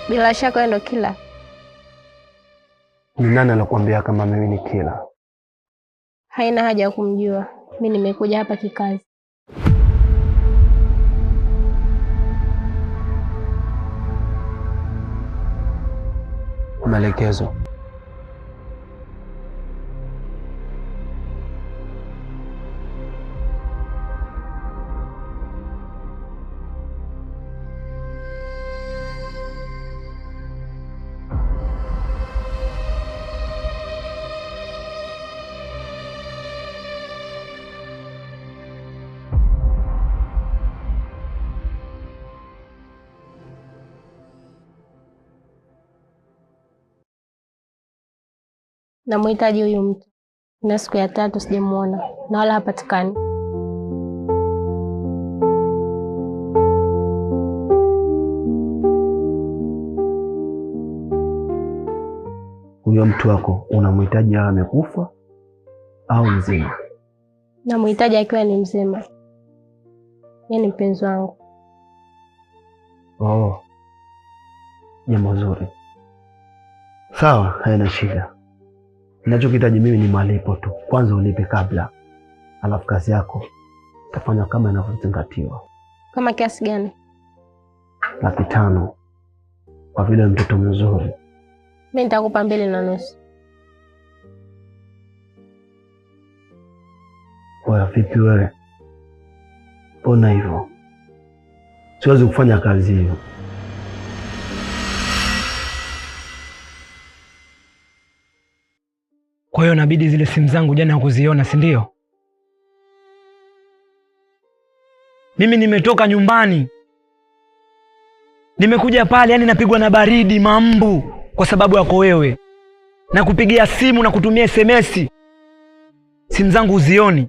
Bila shaka wewe ndo kila. Ni nani alokuambia kama mimi ni kila? Haina haja ya kumjua. Mimi nimekuja hapa kikazi. Maelekezo. Namhitaji huyu mtu. Na siku ya 3 sijamuona na wala hapatikani. Huyo mtu wako unamhitaji awe amekufa au mzima? Namhitaji akiwa ni mzima. Yeye ni mpenzi wangu. Oh. Jambo zuri. Sawa, haina shida. Ninachokihitaji mimi ni malipo tu. Kwanza unipe kabla. Alafu kazi yako utafanya kama inavyozingatiwa. Kama kiasi gani? 500,000. Kwa vile mtoto mzuri. Mimi nitakupa 2.5. Wewe vipi wewe? Mbona hivyo? Siwezi kufanya kazi hiyo. Kwa hiyo inabidi zile simu zangu jana kuziona, si ndio? Mimi nimetoka nyumbani. Nimekuja pale, yani napigwa na baridi mambu kwa sababu yako wewe. Na kupigia simu na kutumia SMS. Simu zangu uzioni.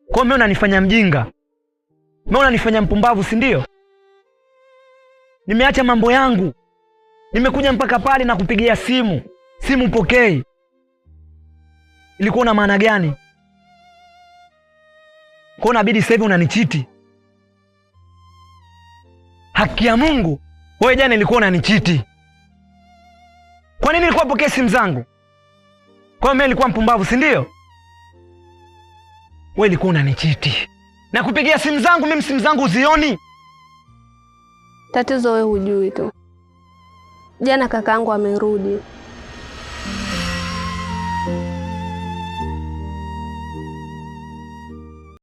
Kwa hiyo mimi unanifanya mjinga. Mimi unanifanya mpumbavu, si ndio? Nimeacha mambo yangu. Nimekuja mpaka pale na kupigia simu. Simu pokei. Ilikuwa na maana gani? Kwa inabidi sasa hivi unanichiti. Haki ya Mungu, wewe jana ilikuwa unanichiti. Kwa nini nilikuwa pokea simu zangu? Kwa hiyo mimi nilikuwa mpumbavu, si ndio? Wewe ilikuwa unanichiti. Na kupigia simu zangu, mimi simu zangu uzioni. Tatizo wewe hujui tu. Jana kakaangu amerudi.